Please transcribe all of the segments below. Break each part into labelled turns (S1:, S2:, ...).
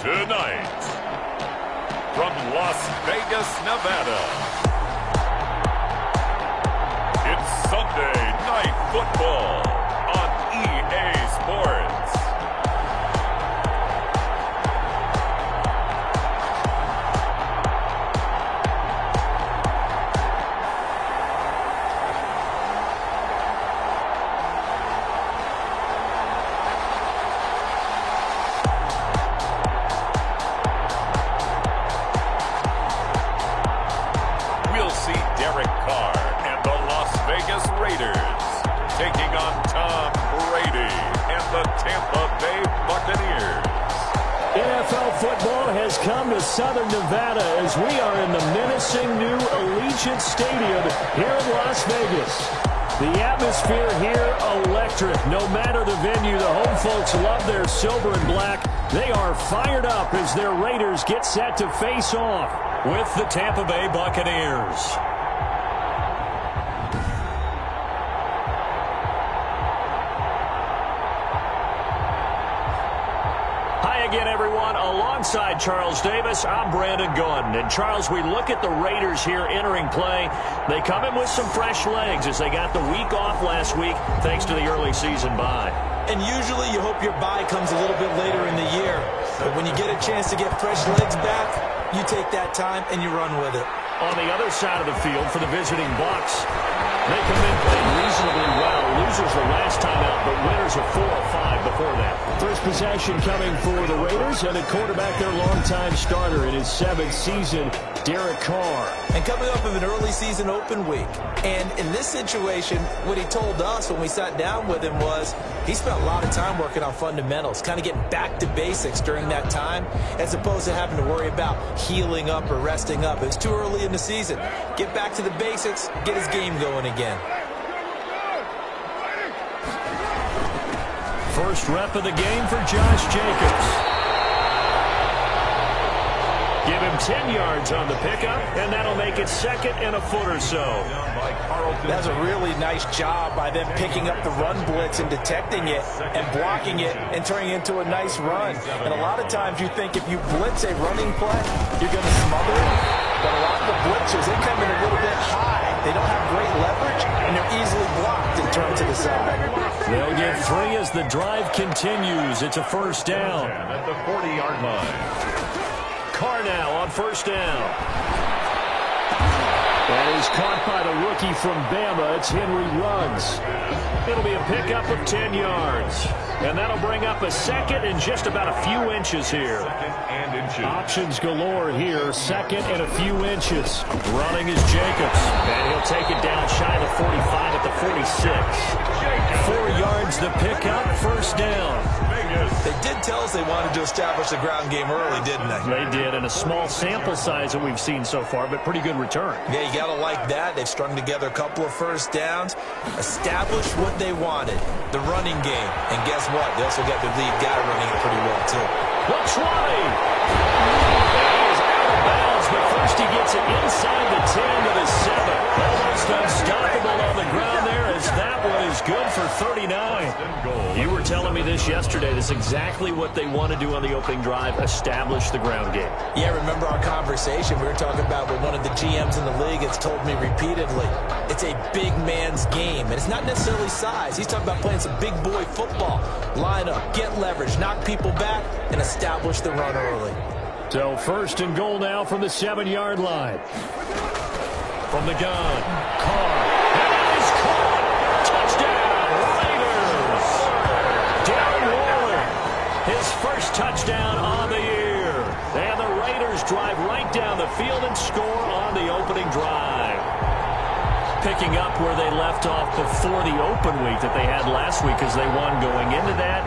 S1: Tonight, from Las Vegas, Nevada, it's Sunday Night Football on EA Sports. Derek Carr and the Las Vegas Raiders taking on Tom Brady and the Tampa Bay Buccaneers.
S2: NFL football has come to Southern Nevada as we are in the menacing new Allegiant Stadium here in Las Vegas. The atmosphere here electric. No matter the venue, the home folks love their silver and black. They are fired up as their Raiders get set to face off with the Tampa Bay Buccaneers. Again, everyone, alongside Charles Davis, I'm Brandon Gaudin. And, Charles, we look at the Raiders here entering play. They come in with some fresh legs as they got the week off last week thanks to the early season bye.
S3: And usually you hope your bye comes a little bit later in the year. But when you get a chance to get fresh legs back, you take that time and you run with it.
S2: On the other side of the field for the visiting Bucs, they come in playing reasonably well. Losers the last time out, but winners of 4 or 5 before that. First possession coming for the Raiders, and a quarterback, their longtime starter in his 7th season, Derek Carr.
S3: And coming up with an early season open week. And in this situation, what he told us when we sat down with him was he spent a lot of time working on fundamentals, kind of getting back to basics during that time, as opposed to having to worry about healing up or resting up. It was too early in the season. Get back to the basics, get his game going again.
S2: First rep of the game for Josh Jacobs. Give him 10 yards on the pickup, and that'll make it 2nd and a foot or so.
S3: That's a really nice job by them picking up the run blitz and detecting it and blocking it and turning it into a nice run. And a lot of times you think if you blitz a running play, you're going to smother it. But a lot of the blitzers, they come in a little bit high. They don't have great leverage, and they're easily blocked and turned to the side.
S2: They'll get 3 as the drive continues. It's a first down.
S1: At the 40-yard line.
S2: Carr now on first down. That is caught by the rookie from Bama. It's Henry Ruggs. It'll be a pickup of 10 yards. And that'll bring up a 2nd and just about a few inches here. Options galore here. 2nd and a few inches. Running is Jacobs. And he'll take it down shy of the 45 at the 46. 4 yards the pickup. First down.
S3: They did tell us they wanted to establish the ground game early, didn't they?
S2: They did, and a small sample size that we've seen so far, but pretty good return.
S3: Yeah, you got to like that. They've strung together a couple of first downs, established what they wanted, the running game. And guess what? They also got their lead guy running it pretty well, too.
S2: Looks running. He is out of bounds, but first he gets it inside the 10 to the 7. Almost unstoppable on the ground there, as that one is good for 39. You were telling me this yesterday. This is exactly what they want to do on the opening drive, establish the ground game.
S3: Yeah, remember our conversation we were talking about with one of the GMs in the league has told me repeatedly, it's a big man's game, and it's not necessarily size. He's talking about playing some big boy football. Line up, get leverage, knock people back, and establish the run early.
S2: So first and goal now from the 7-yard line. From the gun, Carr. And it is caught. Touchdown, Raiders. Darren Waller, his first touchdown on the year. And the Raiders drive right down the field and score on the opening drive. Picking up where they left off before the open week that they had last week as they won going into that,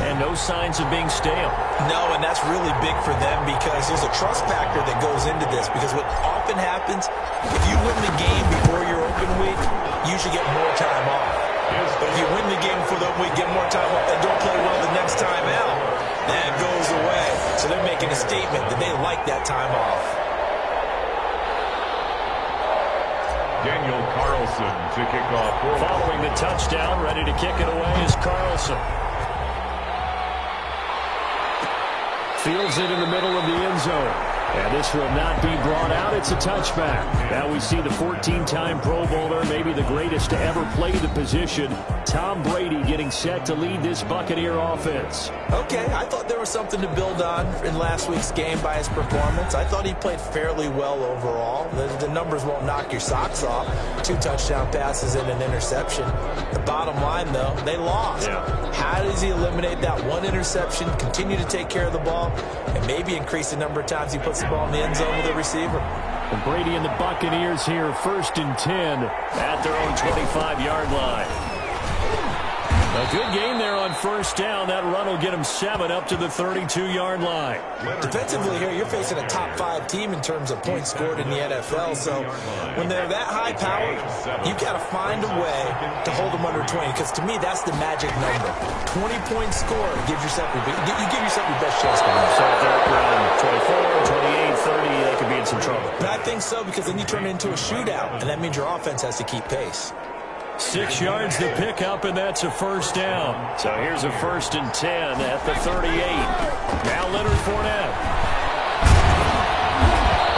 S2: and no signs of being stale.
S3: No, and that's really big for them because there's a trust factor that goes into this, because what often happens, if you win the game before your open week, you should get more time off. But if you win the game before the open week, get more time off, and don't play well the next time out, that goes away. So they're making a statement that they like that time off.
S1: Daniel Carlson to kick off.
S2: Following the touchdown, ready to kick it away is Carlson. Fields it in the middle of the end zone. And this will not be brought out. It's a touchback. Now we see the 14-time Pro Bowler, maybe the greatest to ever play the position, Tom Brady, getting set to lead this Buccaneer offense.
S3: Okay, I thought there was something to build on in last week's game by his performance. I thought he played fairly well overall. The numbers won't knock your socks off. 2 touchdown passes and an interception. The bottom line, though, they lost.
S2: Yeah.
S3: How does he eliminate that one interception, continue to take care of the ball, and maybe increase the number of times he puts the ball in the end zone with a receiver?
S2: And Brady and the Buccaneers here, 1st and 10 at their own 25-yard line. A good game there on 1st down. That run will get him 7 up to the 32-yard line.
S3: Defensively here, you're facing a top 5 team in terms of points scored in the NFL. So when they're that high powered, you've got to find a way to hold them under 20. Because to me, that's the magic number. 20-point score gives yourself you give yourself your best chance to win.
S2: So if they're around 24, 28, 30, they could be in some trouble.
S3: But I think so, because then you turn it into a shootout, and that means your offense has to keep pace.
S2: 6 yards to pick up, and that's a 1st down. So here's a 1st and 10 at the 38. Now Leonard Fournette.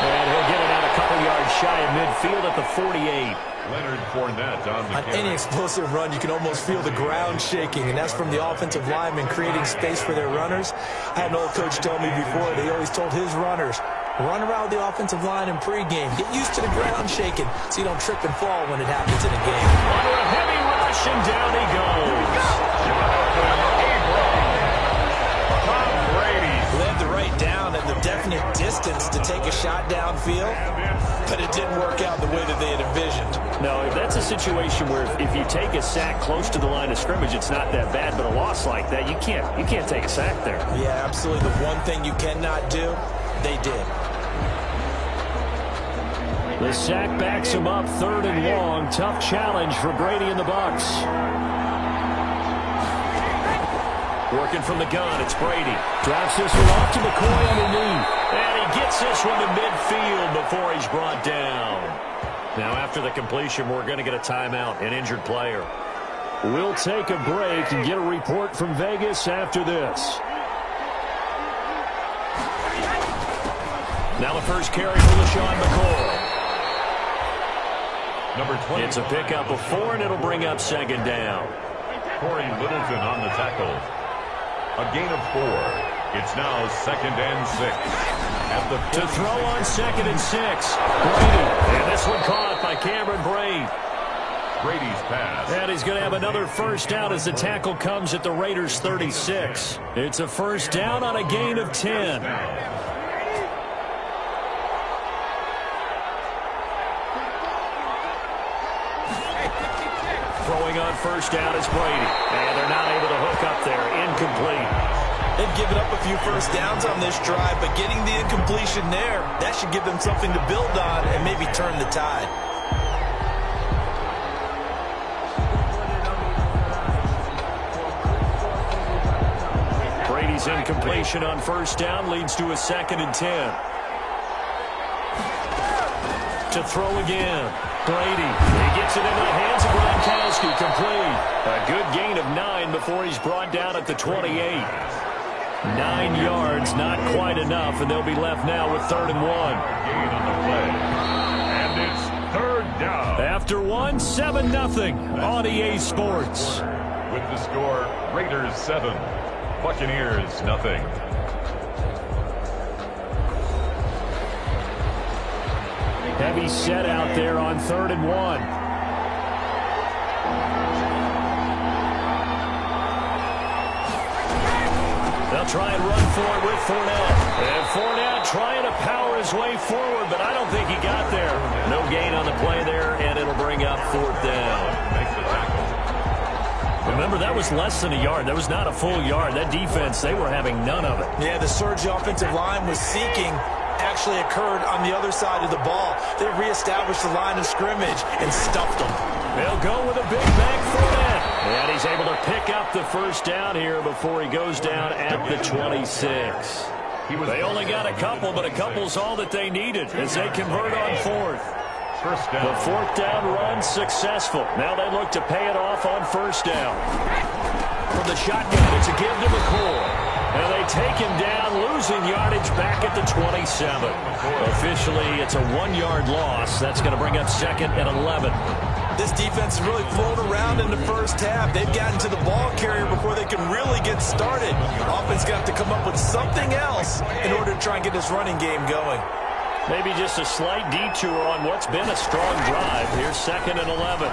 S2: And he'll get it out a couple yards shy of midfield at the 48.
S1: Leonard Fournette on the
S3: On any explosive run, you can almost feel the ground shaking, and that's from the offensive linemen creating space for their runners. I had an old coach tell me before that he always told his runners, run around the offensive line in pregame. Get used to the ground shaking so you don't trip and fall when it happens in a game.
S2: Under a heavy rush, and down he goes.
S1: Tom Brady.
S3: Led the right down at the definite distance to take a shot downfield, but it didn't work out the way that they had envisioned.
S2: No, that's a situation where if you take a sack close to the line of scrimmage, it's not that bad. But a loss like that, you can't take a sack there.
S3: Yeah, absolutely. The one thing you cannot do, they did.
S2: The sack backs him up, 3rd and long. Tough challenge for Brady and the Bucs. Working from the gun, it's Brady. Drops this one off to McCoy underneath. And he gets this one to midfield before he's brought down. Now after the completion, we're going to get a timeout, an injured player. We'll take a break and get a report from Vegas after this. Now the first carry for LeSean McCoy.
S1: Number 20.
S2: It's a pickup of 4, and it'll bring up 2nd down.
S1: Corey Littleton on the tackle. A gain of 4. It's now 2nd and 6. At the
S2: to throw on 2nd and 6. Brady. And this one caught by Cameron Brate.
S1: Brady's pass.
S2: And he's going to have another 1st down as the tackle comes at the Raiders' 36. It's a 1st down on a gain of 10. Throwing on 1st down is Brady. And they're not able to hook up there. Incomplete.
S3: They've given up a few 1st downs on this drive, but getting the incompletion there, that should give them something to build on and maybe turn the tide.
S2: Brady's incompletion on 1st down leads to a 2nd and 10. To throw again. Brady. He gets it into the hands of Gronkowski. Complete. A good gain of 9 before he's brought down at the 28. 9 yards, not quite enough, and they'll be left now with 3rd and 1.
S1: Gain on the play. And it's 3rd down.
S2: After 1, 7-0 on EA Sports.
S1: With the score, Raiders 7, Buccaneers 0.
S2: Heavy set out there on 3rd and 1. They'll try and run for it with Fournette. And Fournette trying to power his way forward, but I don't think he got there. No gain on the play there, and it'll bring up 4th down.
S1: Makes the tackle.
S2: Remember, that was less than a yard. That was not a full yard. That defense, they were having none of it.
S3: Yeah, the surge offensive line was seeking actually occurred on the other side of the ball. They reestablished the line of scrimmage and stuffed them.
S2: They'll go with a big bang Fournette. And he's able to pick up the 1st down here before he goes down at the 26. They only got a couple, but a couple's all that they needed as they convert on 4th.
S1: 1st down.
S2: The 4th down run successful. Now they look to pay it off on 1st down. From the shotgun, it's a give to McCoy. And they take him down, losing yardage back at the 27. Officially, it's a 1-yard loss. That's going to bring up 2nd and 11.
S3: This defense has really flown around in the first half. They've gotten to the ball carrier before they can really get started. Offense going to have to come up with something else in order to try and get this running game going.
S2: Maybe just a slight detour on what's been a strong drive. Here's 2nd and 11.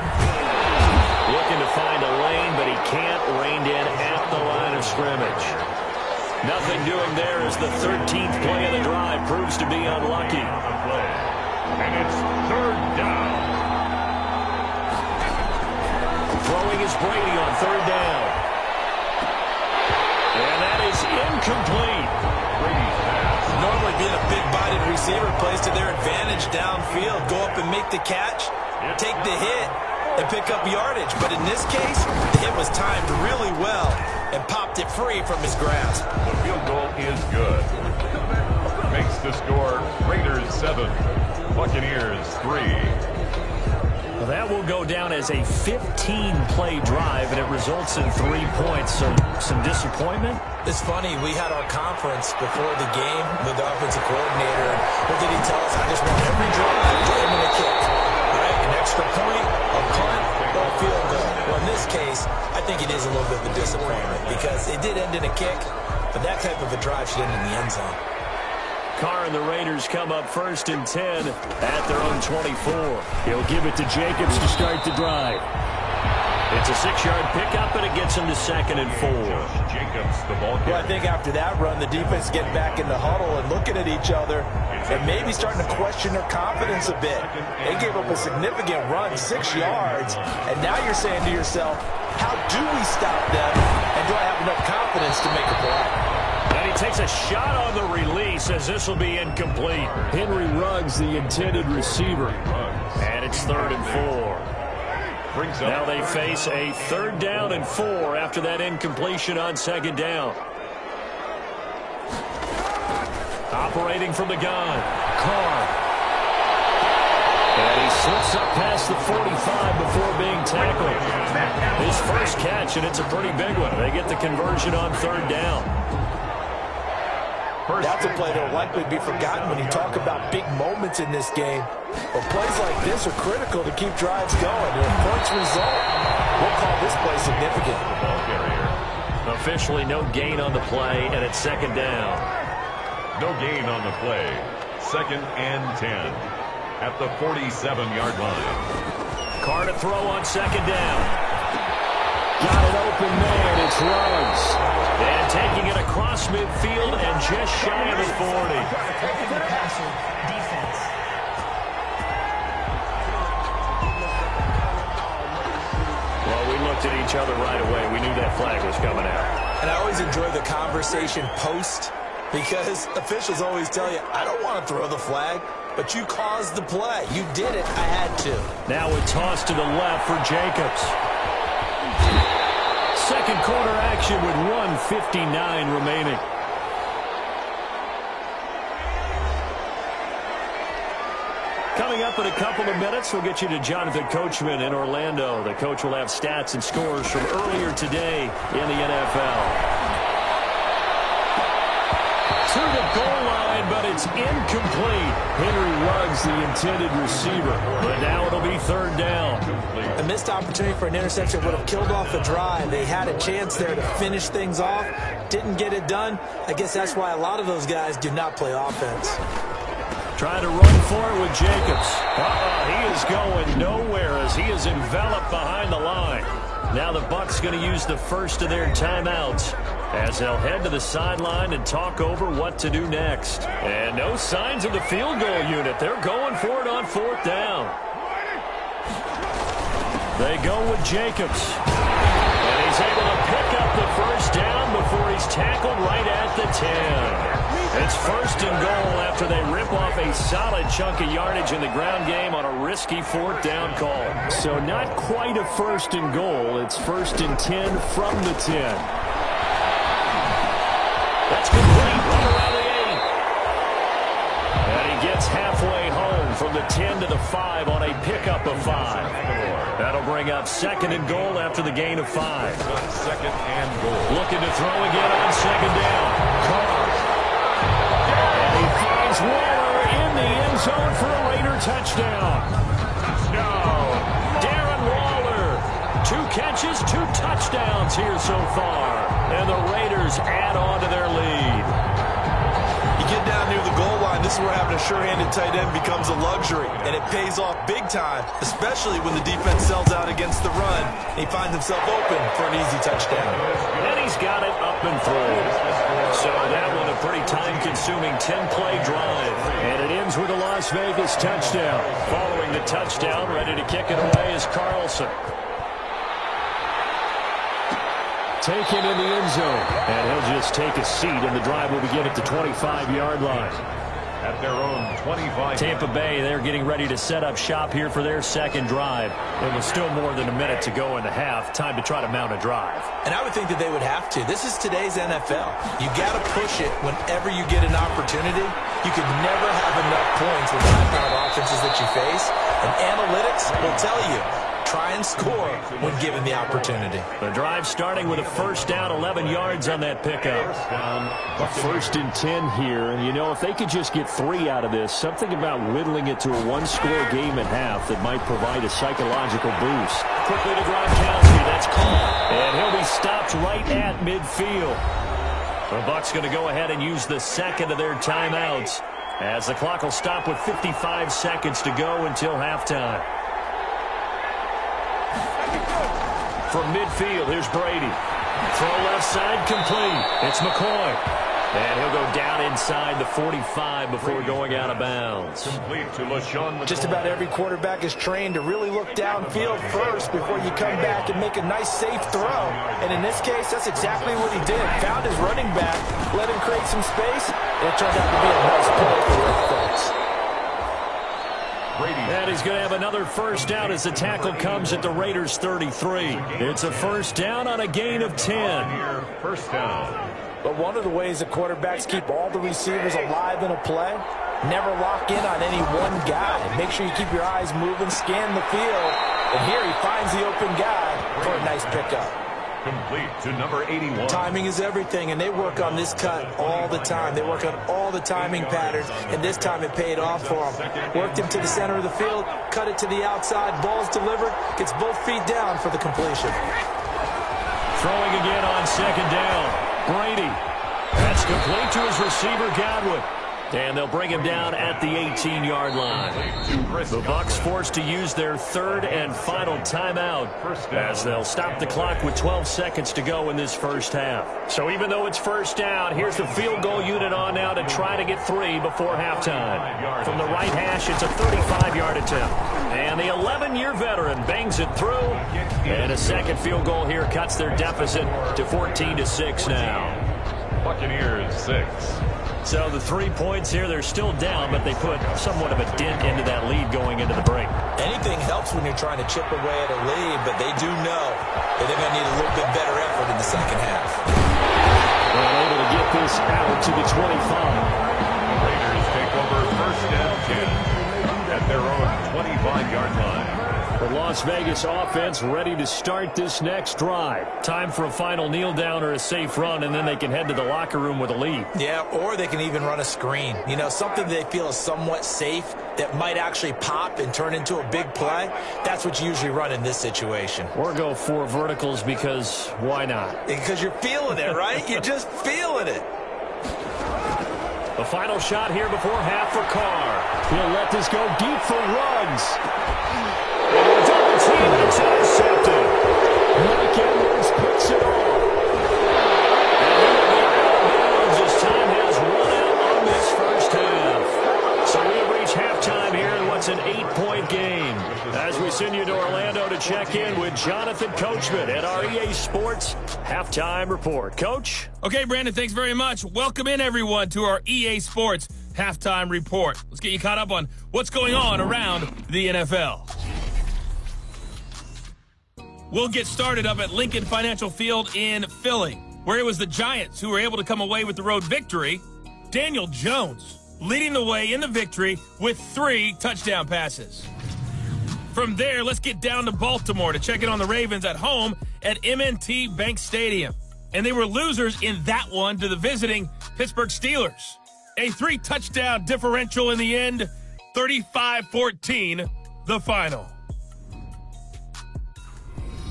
S2: Looking to find a lane, but he can't. Reined in at the line of scrimmage. Nothing doing there as the 13th play of the drive proves to be unlucky.
S1: And it's 3rd down.
S2: Throwing is Brady on 3rd down. And that is incomplete.
S1: Brady's pass.
S3: Normally being a big-bodied receiver plays to their advantage downfield. Go up and make the catch, take the hit, and pick up yardage. But in this case, the hit was timed really well and popped it free from his grasp.
S1: The field goal is good. Makes the score Raiders 7, Buccaneers 3.
S2: Well, that will go down as a 15-play drive, and it results in 3 points. So some disappointment?
S3: It's funny, we had our conference before the game with the offensive coordinator. What did he tell us? I just want every drive to end in a kick. Right? An extra point, a punt, or a field goal. Well, in this case, I think it is a little bit of a disappointment because it did end in a kick, but that type of a drive should end in the end zone.
S2: Carr and the Raiders come up 1st and 10 at their own 24. He'll give it to Jacobs to start the drive. It's a 6-yard pickup, and it gets him to 2nd and 4.
S1: Jacobs, the ball carrier.
S3: Well, I think after that run, the defense getting back in the huddle and looking at each other and maybe starting to question their confidence a bit. They gave up a significant run, 6 yards, and now you're saying to yourself, how do we stop them, and do I have enough confidence to make a play?
S2: And he takes a shot on the release as this will be incomplete. Henry Ruggs, the intended receiver. And it's 3rd and 4. Now they face a 3rd down and 4 after that incompletion on 2nd down. Operating from the gun, Carr. And he slips up past the 45 before being tackled. His first catch, and it's a pretty big one. They get the conversion on 3rd down.
S3: That's a play that will likely be forgotten when you talk about big moments in this game. But plays like this are critical to keep drives going. And if points result, we'll call this play significant.
S1: Ball carrier.
S2: Officially no gain on the play, and it's 2nd down.
S1: No gain on the play. 2nd and 10 at the 47-yard line.
S2: Carr to throw on 2nd down. Got an open man. It's Ruggs. And taking it across midfield and just shy of the 40. Well, we looked at each other right away. We knew that flag was coming out.
S3: And I always enjoy the conversation post because officials always tell you, I don't want to throw the flag, but you caused the play. You did it. I had to.
S2: Now a toss to the left for Jacobs. Second quarter action with 1:59 remaining. Coming up in a couple of minutes, we'll get you to Jonathan Coachman in Orlando. The coach will have stats and scores from earlier today in the NFL. To the goal line, but it's incomplete. Henry Ruggs, the intended receiver. But now it'll be 3rd down.
S3: A missed opportunity for an interception would have killed off the drive. They had a chance there to finish things off. Didn't get it done. I guess that's why a lot of those guys do not play offense.
S2: Trying to run for it with Jacobs. He is going nowhere as he is enveloped behind the line. Now the Bucs going to use the first of their timeouts as they'll head to the sideline and talk over what to do next. And no signs of the field goal unit. They're going for it on 4th down. They go with Jacobs. And he's able to pick up the 1st down before he's tackled right at the 10. It's 1st and goal after they rip off a solid chunk of yardage in the ground game on a risky 4th down call. So not quite a 1st and goal. It's 1st and 10 from the 10. That's complete right around the 8. And he gets halfway home from the 10 to the 5 on a pickup of 5. That'll bring up 2nd and goal after the gain of 5.
S1: 2nd and goal.
S2: Looking to throw again on 2nd down. touchdown. Darren Waller, 2 catches, 2 touchdowns here so far. And the Raiders add on to their lead.
S3: You get down near the goal line, this is where having a sure-handed tight end becomes a luxury. And it pays off big time, especially when the defense sells out against the run. And he finds himself open for an easy touchdown.
S2: And he's got it up and through. So that one a pretty time-consuming 10-play drive. And it ends with a Las Vegas touchdown. Following the touchdown, ready to kick it away is Carlson. Taken in the end zone. And he'll just take a seat, and the drive will begin at the 25-yard line.
S1: At their own 25.
S2: Tampa Bay, they're getting ready to set up shop here for their second drive. It was still more than a minute to go in the half. Time to try to mount a drive.
S3: And I would think that they would have to. This is today's NFL. You got to push it whenever you get an opportunity. You could never have enough points with the kind of offenses that you face. And analytics will tell you, try and score when given the opportunity.
S2: The drive starting with a first down, 11 yards on that pickup. First and 10 here, and you know, if they could just get 3 out of this, something about whittling it to a 1-score game at half that might provide a psychological boost. Quickly to Gronkowski, that's caught, and he'll be stopped right at midfield. The Bucs going to go ahead and use the second of their timeouts, as the clock will stop with 55 seconds to go until halftime. From midfield, here's Brady. Throw left side, complete. It's McCoy. And he'll go down inside the 45 before going out of bounds.
S1: Complete to LaShawn McCoy.
S3: Just about every quarterback is trained to really look downfield first before you come back and make a nice, safe throw. And in this case, that's exactly what he did. Found his running back, let him create some space, and it turned out to be a nice play for the offense.
S2: And he's going to have another first down as the tackle comes at the Raiders' 33. It's a first down on a gain of 10.
S1: First down.
S3: But one of the ways the quarterbacks keep all the receivers alive in a play, never lock in on any one guy. Make sure you keep your eyes moving, scan the field. And here he finds the open guy for a nice pickup.
S1: Complete to number 81.
S3: Timing is everything, and they work on this cut all the time. They work on all the timing patterns, and this time it paid off for them. Worked him to the center of the field, cut it to the outside, ball's delivered, gets both feet down for the completion.
S2: Throwing again on second down. Brady. That's complete to his receiver, Godwin. And they'll bring him down at the 18-yard line. The Bucs forced to use their third and final timeout as they'll stop the clock with 12 seconds to go in this first half. So even though it's first down, here's the field goal unit on now to try to get 3 before halftime. From the right hash, it's a 35-yard attempt. And the 11-year veteran bangs it through. And a second field goal here cuts their deficit to 14-6 now.
S1: Buccaneers 6.
S2: So the 3 points here, they're still down, but they put somewhat of a dent into that lead going into the break.
S3: Anything helps when you're trying to chip away at a lead, but they do know that they're going to need a little bit better effort in the second half.
S2: They're able to get this out to the 25.
S1: Raiders take over first and 10 at their own 25-yard line.
S2: The Las Vegas offense ready to start this next drive. Time for a final kneel down or a safe run, and then they can head to the locker room with a lead.
S3: Yeah, or they can even run a screen. You know, something they feel is somewhat safe that might actually pop and turn into a big play. That's what you usually run in this situation.
S2: Or go 4 verticals because why not?
S3: Because you're feeling it, right? You're just feeling it.
S2: The final shot here before half for Carr. He'll let this go deep for Ruggs. Double team, it's intercepted. Mike Edwards picks it off. And this time has run out on this first half. So we reach halftime here in what's an 8-point game. As we send you to Orlando to check in with Jonathan Coachman at our EA Sports Halftime Report. Coach?
S4: Okay, Brandon, thanks very much. Welcome in, everyone, to our EA Sports Halftime Report. Let's get you caught up on what's going on around the NFL. We'll get started up at Lincoln Financial Field in Philly, where it was the Giants who were able to come away with the road victory. Daniel Jones leading the way in the victory with 3 touchdown passes. From there, let's get down to Baltimore to check in on the Ravens at home at M&T Bank Stadium. And they were losers in that one to the visiting Pittsburgh Steelers. A 3-touchdown differential in the end. 35-14, the final.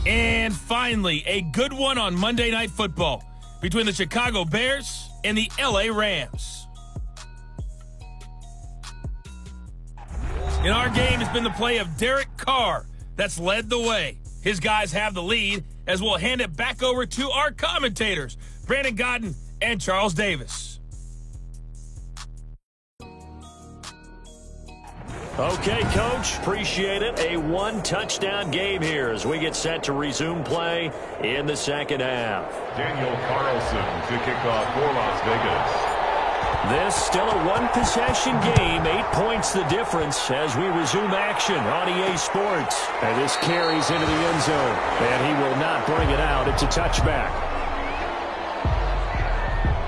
S4: And finally, a good one on Monday Night Football between the Chicago Bears and the LA Rams. In our game has been the play of Derek Carr that's led the way. His guys have the lead as we'll hand it back over to our commentators, Brandon Godden and Charles Davis.
S2: Okay, Coach, appreciate it. A one-touchdown game here as we get set to resume play in the second half.
S1: Daniel Carlson to kick off for Las Vegas.
S2: This still a one-possession game. 8 points the difference as we resume action on EA Sports. And this carries into the end zone, and he will not bring it out. It's a touchback.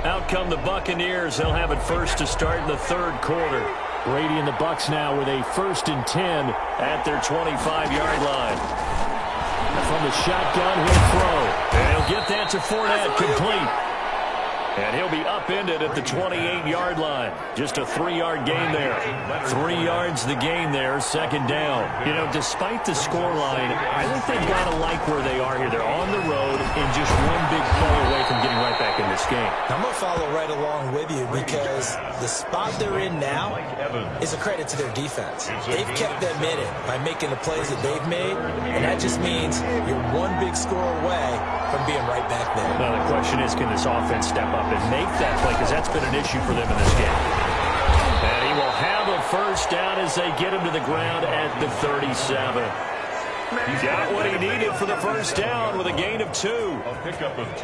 S2: Out come the Buccaneers. They'll have it first to start in the third quarter. Brady and the Bucs now with a 1st and 10 at their 25-yard line. From the shotgun, he'll throw. And he'll get that to Fournette, complete. And he'll be upended at the 28-yard line. Just a 3-yard gain there. 3 yards the gain there, second down. You know, despite the scoreline, I think they've got to like where they are here. They're on the road and just one big play away from getting right back in this game.
S3: I'm going to follow right along with you because the spot they're in now is a credit to their defense. They've kept them in it by making the plays that they've made, and that just means you're one big score away from being right back there.
S2: Now, the question is, can this offense step up and make that play, because that's been an issue for them in this game. And he will have a first down as they get him to the ground at the 37. He got what he needed for the first down with a gain of 2.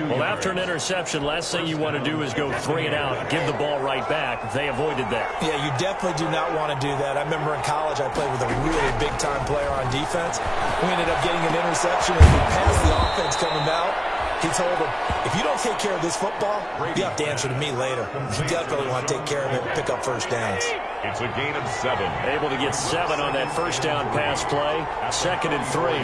S2: Well, after an interception, last thing you want to do is go 3 and out, give the ball right back. They avoided that.
S3: Yeah, you definitely do not want to do that. I remember in college I played with a really big-time player on defense. We ended up getting an interception as we passed the offense coming out. He told him, if you don't take care of this football, you have to answer to me later. You definitely want to take care of it and pick up first downs.
S1: It's a gain of 7.
S2: Able to get 7 on that first down pass play. 2nd and 3.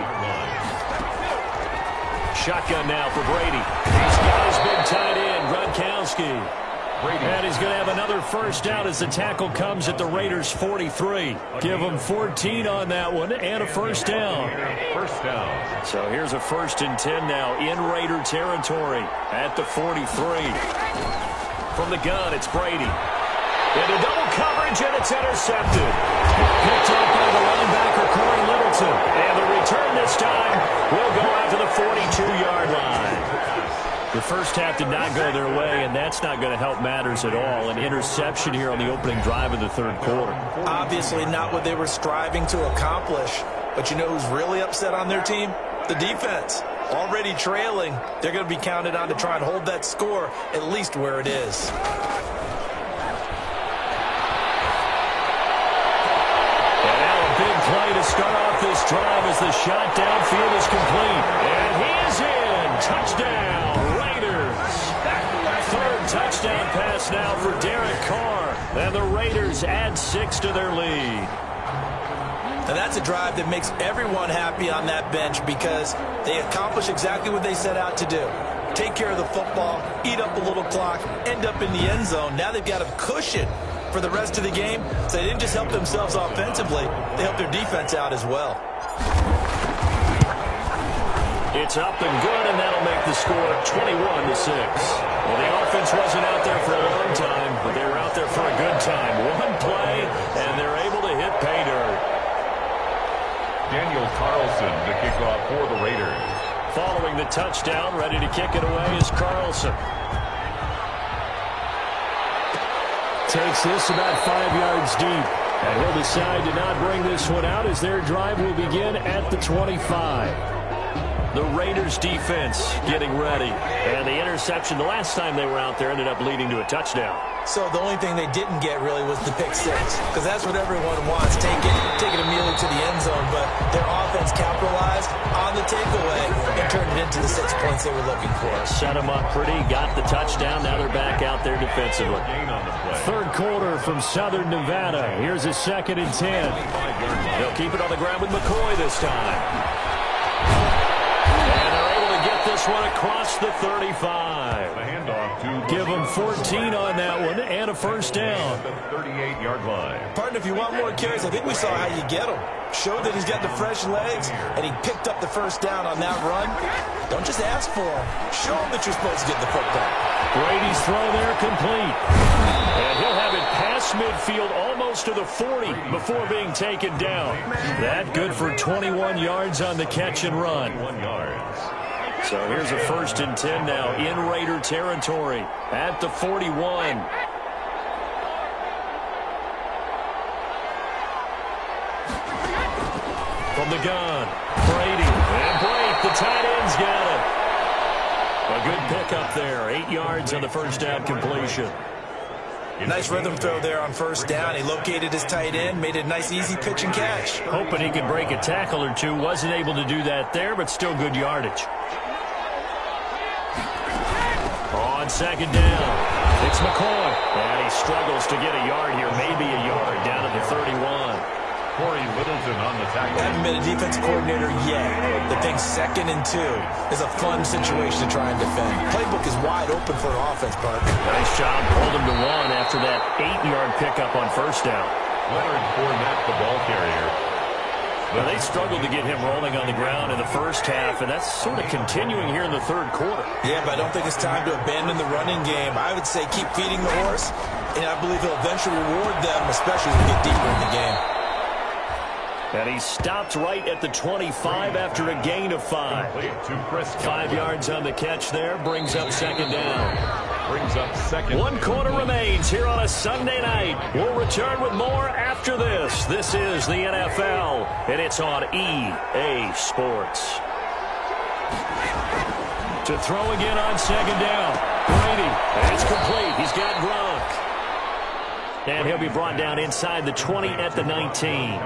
S2: Shotgun now for Brady. He's got his big tight end, Gronkowski. And he's going to have another first down as the tackle comes at the Raiders' 43. Give them 14 on that one and a first down.
S1: First down.
S2: So here's a 1st and 10 now in Raider territory at the 43. From the gun, it's Brady. Into double coverage, and it's intercepted. Picked up by the linebacker, Corey Littleton. And the return this time will go out to the 42-yard line. The first half did not go their way, and that's not going to help matters at all. An interception here on the opening drive of the third quarter.
S3: Obviously not what they were striving to accomplish. But you know who's really upset on their team? The defense. Already trailing, they're going to be counted on to try and hold that score at least where it is.
S2: And now a big play to start off this drive as the shot downfield is complete. And he is in. Touchdown. Touchdown pass now for Derek Carr. And the Raiders add 6 to their lead.
S3: And that's a drive that makes everyone happy on that bench because they accomplish exactly what they set out to do. Take care of the football, eat up a little clock, end up in the end zone. Now they've got a cushion for the rest of the game. So they didn't just help themselves offensively, they helped their defense out as well.
S2: It's up and good, and that'll make the score 21-6. Well, the offense wasn't out there for a long time, but they were out there for a good time. One play, and they're able to hit pay dirt.
S1: Daniel Carlson to kick off for the Raiders.
S2: Following the touchdown, ready to kick it away is Carlson. Takes this about 5 yards deep, and he'll decide to not bring this one out as their drive will begin at the 25. The Raiders defense getting ready. And the interception the last time they were out there ended up leading to a touchdown.
S3: So the only thing they didn't get really was the pick six, because that's what everyone wants. Take it immediately to the end zone, but their offense capitalized on the takeaway and turned it into the 6 points they were looking for.
S2: Set them up pretty, got the touchdown. Now they're back out there defensively. Third quarter from Southern Nevada. Here's a 2nd and 10. They'll keep it on the ground with McCoy this time. this one across the 35.
S1: The handoff to
S2: Give him 14 on that one and a first down.
S1: the 38-yard line.
S3: Partner, if you want more carries, I think we saw how you get him. Showed that he's got the fresh legs, and he picked up the first down on that run. Don't just ask for him. Show him that you're supposed to get the football.
S2: Brady's throw there complete. And he'll have it past midfield almost to the 40 before being taken down. That good for 21 yards on the catch and run.
S1: 1 yard.
S2: So here's a 1st and 10 now in Raider territory at the 41. From the gun, Brady. And Blake, the tight end's got it. A good pickup there. 8 yards on the first down completion.
S3: Nice rhythm throw there on first down. He located his tight end, made it a nice, easy pitch and catch.
S2: Hoping he could break a tackle or two. Wasn't able to do that there, but still good yardage. On second down, it's McCoy. And he struggles to get a yard here, maybe a yard down at the 31.
S1: Corey Littleton on the tackle.
S3: Haven't been a defensive coordinator yet. The thing 2nd and 2 is a fun situation to try and defend. Playbook is wide open for an offense, partner.
S2: Nice job, pulled him to 1 after that 8-yard pickup on first down.
S1: Leonard Fournette, the ball carrier.
S2: Well, they struggled to get him rolling on the ground in the first half, and that's sort of continuing here in the third quarter.
S3: Yeah, but I don't think it's time to abandon the running game. I would say keep feeding the horse, and I believe he'll eventually reward them, especially as we get deeper in the game.
S2: And he stopped right at the 25 after a gain of 5.
S1: To Chris
S2: 5 yards on the catch there, brings up second down.
S1: brings up second.
S2: 1 quarter remains here on a Sunday night. We'll return with more after this. This is the NFL, and it's on EA Sports. To throw again on second down. Brady, and it's complete. He's got Gronk. And he'll be brought down inside the 20 at the 19.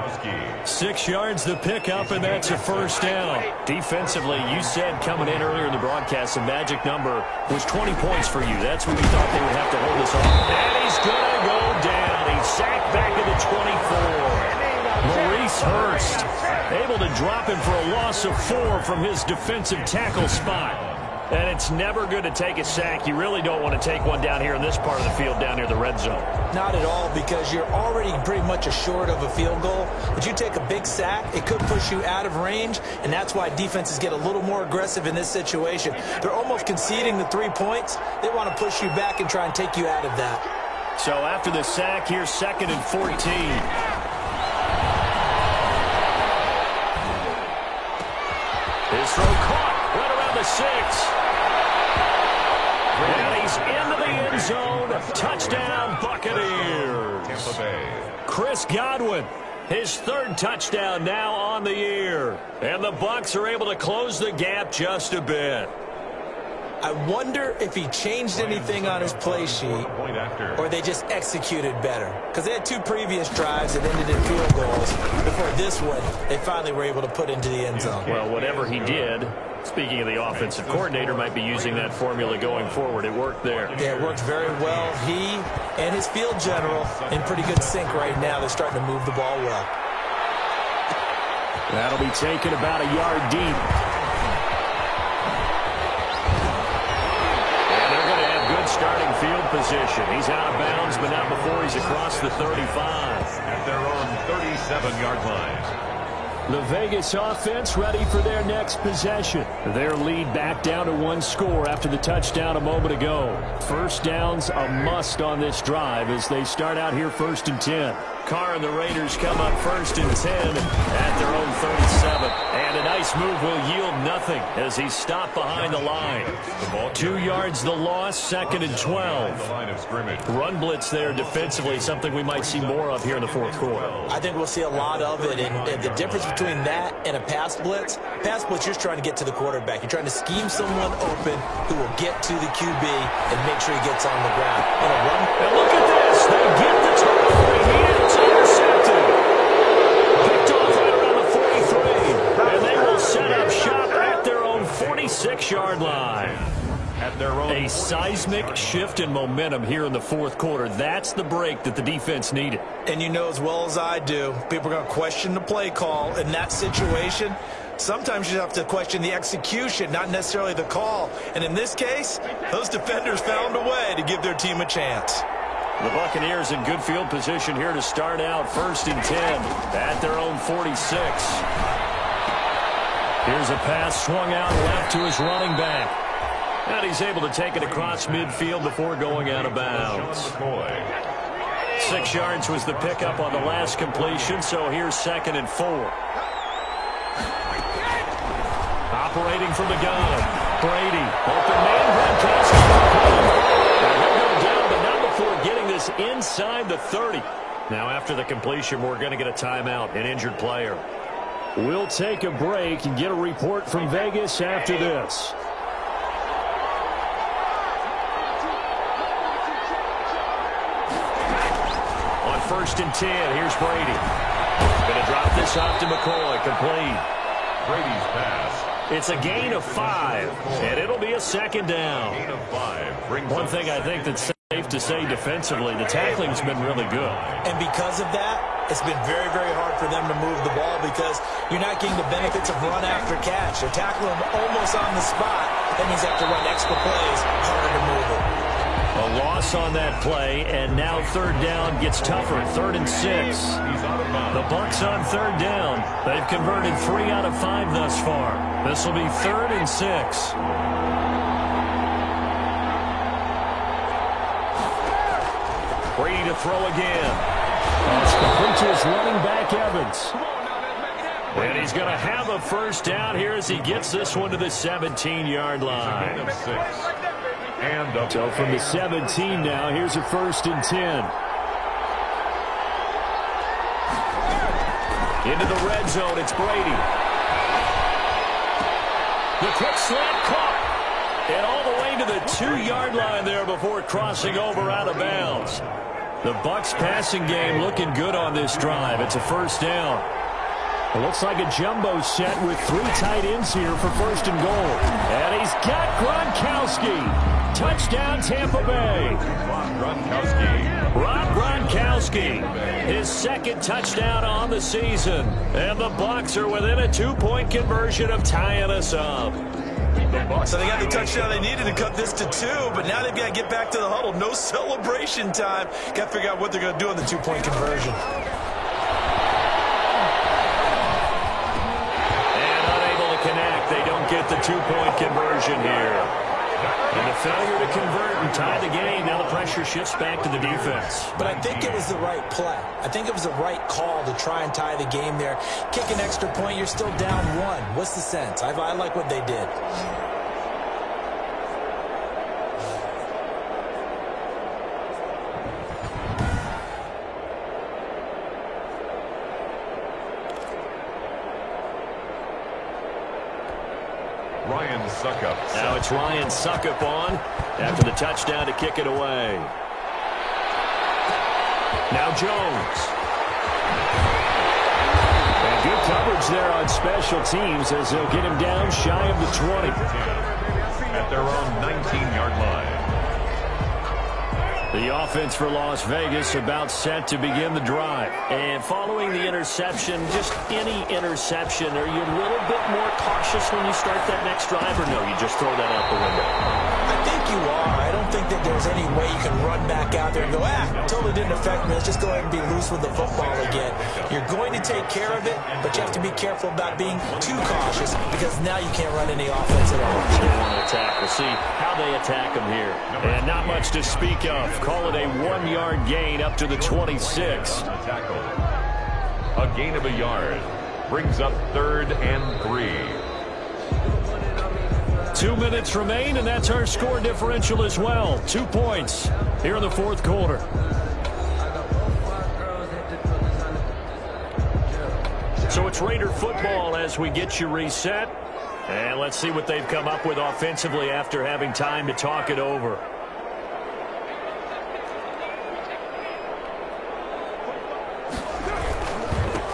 S2: 6 yards the pickup, and that's a first down. Defensively, you said coming in earlier in the broadcast, the magic number was 20 points for you. That's when we thought they would have to hold this off. And he's going to go down. He's sacked back at the 24. Maurice Hurst able to drop him for a loss of 4 from his defensive tackle spot. And it's never good to take a sack. You really don't want to take one down here in this part of the field, down near the red zone.
S3: Not at all, because you're already pretty much assured of a field goal. But you take a big sack, it could push you out of range, and that's why defenses get a little more aggressive in this situation. They're almost conceding the 3 points. They want to push you back and try and take you out of that.
S2: So after the sack, here's 2nd and 14. His throw caught right around the 6. And he's into the end zone. Touchdown, Buccaneers.
S1: Tampa Bay.
S2: Chris Godwin, his 3rd touchdown now on the year. And the Bucs are able to close the gap just a bit.
S3: I wonder if he changed anything on his play sheet or they just executed better. Because they had 2 previous drives that ended in field goals. Before this one, they finally were able to put into the end zone.
S2: Well, whatever he did, speaking of the offensive coordinator, might be using that formula going forward. It worked there.
S3: Yeah, it worked very well. He and his field general in pretty good sync right now. They're starting to move the ball well.
S2: That'll be taken about a yard deep. Starting field position. He's out of bounds, but not before he's across the 35.
S1: At their own 37-yard line.
S2: The Vegas offense ready for their next possession. Their lead back down to 1 score after the touchdown a moment ago. First down's a must on this drive as they start out here 1st and 10. Carr and the Raiders come up 1st and 10 at their own 37. And a nice move will yield nothing as he's stopped behind the line. 2 yards the loss, 2nd and 12.
S1: The line of scrimmage.
S2: Run blitz there defensively, something we might see more of here in the 4th quarter.
S3: I think we'll see a lot of it. And the difference between that and a pass blitz, you're just trying to get to the quarterback. You're trying to scheme someone open who will get to the QB and make sure he gets on the ground.
S2: And look at this. They get the turnover. It's intercepted. Picked off right around the 43. And they will set up shop at their own 46-yard line.
S1: At their own
S2: A A seismic shift in momentum here in the fourth quarter. That's the break that the defense needed.
S3: And you know as well as I do, people are going to question the play call in that situation. Sometimes you have to question the execution, not necessarily the call. And in this case, those defenders found a way to give their team a chance.
S2: The Buccaneers in good field position here to start out 1st and 10 at their own 46. Here's a pass swung out left to his running back. And he's able to take it across midfield before going out of bounds. 6 yards was the pickup on the last completion, so here's 2nd and 4. Operating from the gun, Brady. Open man, Gronkowski. He'll go down, but not before getting this inside the 30. Now after the completion, we're going to get a timeout, an injured player. We'll take a break and get a report from Vegas after this. On 1st and 10, here's Brady. Going to drop this off to McCoy, complete.
S1: Brady's pass.
S2: It's a gain of 5, and it'll be a 2nd down.
S1: Gain of 5.
S2: One thing I think that's safe to say defensively, the tackling's been really good.
S3: And because of that, it's been very, very hard for them to move the ball because you're not getting the benefits of run after catch. They're tackling him almost on the spot. That means they have to run extra plays, harder to move it.
S2: A loss on that play, and now 3rd down gets tougher. 3rd and 6. The Bucs on 3rd down. They've converted 3 out of 5 thus far. This will be 3rd and 6. Brady to throw again. It's complete to his running back, Evans. And he's going to have a 1st down here as he gets this one to the 17-yard line. So from the 17 now, here's a 1st and 10. Into the red zone, it's Brady. The quick slant caught. And all the way to the 2-yard line there before crossing over out of bounds. The Bucs passing game looking good on this drive. It's a 1st down. It looks like a jumbo set with 3 tight ends here for 1st and goal. And he's got Gronkowski. Touchdown, Tampa Bay. Rob Gronkowski. His 2nd touchdown on the season. And the Bucs are within a 2-point conversion of tying us up.
S3: So they got the touchdown they needed to cut this to 2, but now they've got to get back to the huddle. No celebration time. Got to figure out what they're going to do on the 2-point conversion.
S2: They don't get the 2-point conversion here. And the failure to convert and tie the game, now the pressure shifts back to the defense.
S3: But I think it was the right play. I think it was the right call to try and tie the game there. Kick an extra point, you're still down 1. What's the sense? I like what they did.
S1: Ryan Suckup.
S2: Now it's Ryan Suckup on after the touchdown to kick it away. Now Jones. And good coverage there on special teams as they'll get him down shy of the 20.
S1: At their own 19-yard line.
S2: The offense for Las Vegas about set to begin the drive. And following the interception, just any interception, are you a little bit more cautious when you start that next drive, or no, you just throw that out the window?
S3: I think you are. I don't think that there's any way you can run back out there and go, totally didn't affect me. Let's just go ahead and be loose with the football again. You're going to take care of it, but you have to be careful about being too cautious because now you can't run any offense at all.
S2: They want to attack. We'll see how they attack them here. And not much to speak of. Call it a 1-yard gain up to the 26.
S1: A gain of a yard brings up 3rd and 3.
S2: 2 minutes remain, and that's our score differential as well. 2 points here in the fourth quarter. So it's Raider football as we get you reset. And let's see what they've come up with offensively after having time to talk it over.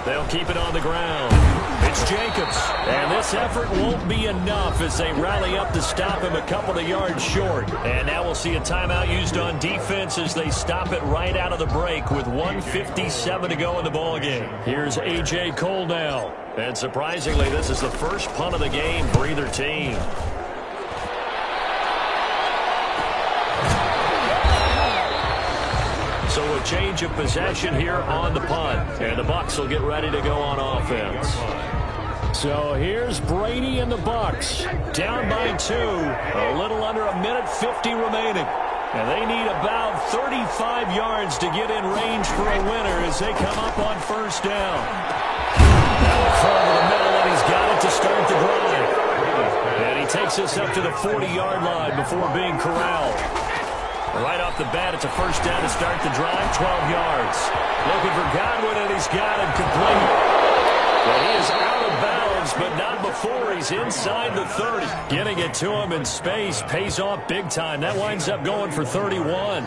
S2: They'll keep it on the ground. It's Josh Jacobs. And this effort won't be enough as they rally up to stop him a couple of yards short. And now we'll see a timeout used on defense as they stop it right out of the break with 1:57 to go in the ballgame. Here's A.J. Cole now. And surprisingly, this is the first punt of the game for either team. So a change of possession here on the punt. And the Bucs will get ready to go on offense. So here's Brady and the Bucs. Down by 2. A little under a minute 50 remaining. And they need about 35 yards to get in range for a winner as they come up on first down. Now a throw to the middle, and he's got it to start the drive. And he takes us up to the 40-yard line before being corralled. Right off the bat, it's a first down to start the drive, 12 yards. Looking for Godwin, and he's got it complete. Well, he is out of bounds, but not before he's inside the 30. Getting it to him in space pays off big time. That winds up going for 31.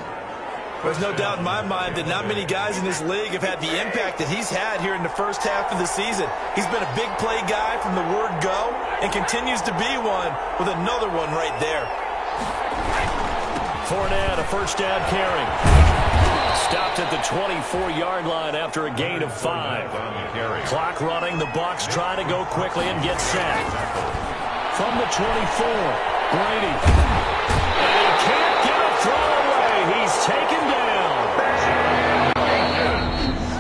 S3: There's no doubt in my mind that not many guys in this league have had the impact that he's had here in the first half of the season. He's been a big play guy from the word go and continues to be one with another one right there.
S2: Fournette, a first down carry. Stopped at the 24-yard line after a gain of 5. Clock running. The Bucs try to go quickly and get set. From the 24, Brady. And he can't get a throw away. He's taken down.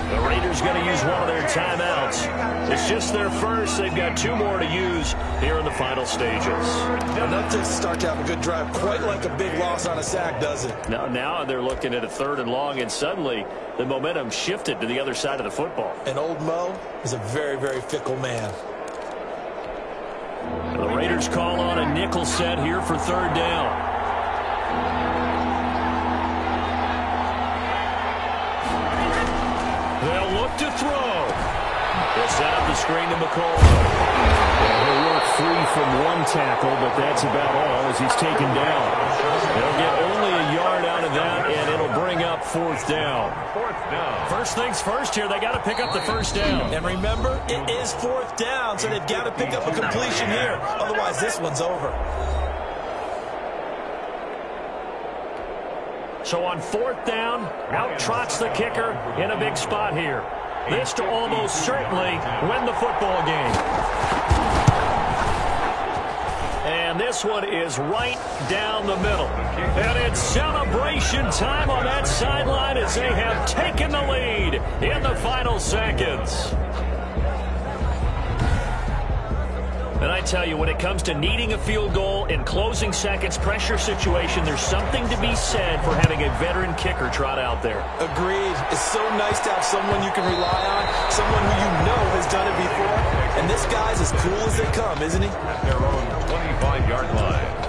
S2: The Raiders going to use one of their timeouts. It's just their first. They've got 2 more to use here in the final stages.
S3: Enough to start to have a good drive, quite like a big loss on a sack, does it?
S2: Now they're looking at a 3rd and long, and suddenly the momentum shifted to the other side of the football.
S3: And old Mo is a very, very fickle man.
S2: The Raiders call on a nickel set here for 3rd down. They'll look to throw. They'll set up the screen to McCall. He'll work free from 1 tackle, but that's about all as he's taken down. They'll get only a yard out of that, and it'll bring up 4th down. First things first here, they got to pick up the first down.
S3: And remember, it is 4th down, so they've got to pick up a completion here. Otherwise, this one's over.
S2: So on 4th down, out trots the kicker in a big spot here. This to almost certainly win the football game. And this one is right down the middle. And it's celebration time on that sideline as they have taken the lead in the final seconds. And I tell you, when it comes to needing a field goal in closing seconds, pressure situation, there's something to be said for having a veteran kicker trot out there.
S3: Agreed. It's so nice to have someone you can rely on, someone who you know has done it before. And this guy's as cool as they come, isn't he?
S1: At their own 25-yard line.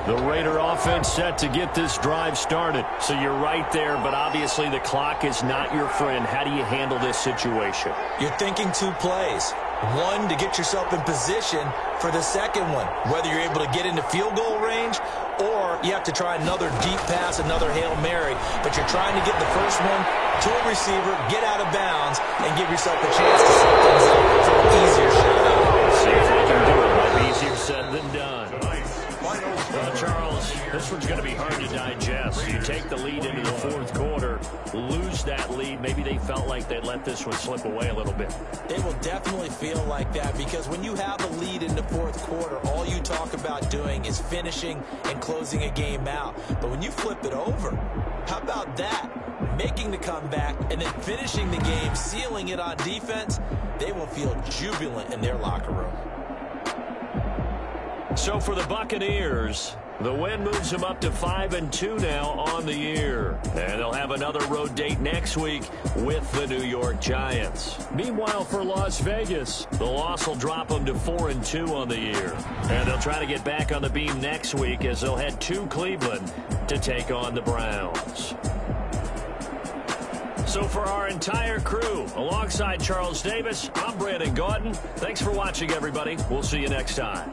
S2: The Raider offense set to get this drive started. So you're right there, but obviously the clock is not your friend. How do you handle this situation?
S3: You're thinking 2 plays. 1 to get yourself in position for the second one, whether you're able to get into field goal range or you have to try another deep pass, another Hail Mary. But you're trying to get the first one to a receiver, get out of bounds, and give yourself a chance to set things up for an easier shot.
S2: See if they can do it. Might be easier said than done. Well, Charles, this one's going to be hard to digest. You take the lead into the 4th quarter, lose that lead. Maybe they felt like they let this one slip away a little bit.
S3: It will definitely feel like that because when you have a lead in the 4th quarter, all you talk about doing is finishing and closing a game out. But when you flip it over, how about that? Making the comeback and then finishing the game, sealing it on defense, they will feel jubilant in their locker room.
S2: So for the Buccaneers, the win moves them up to 5-2 now on the year. And they'll have another road date next week with the New York Giants. Meanwhile, for Las Vegas, the loss will drop them to 4-2 on the year. And they'll try to get back on the beam next week as they'll head to Cleveland to take on the Browns. So for our entire crew, alongside Charles Davis, I'm Brandon Gaudin. Thanks for watching, everybody. We'll see you next time.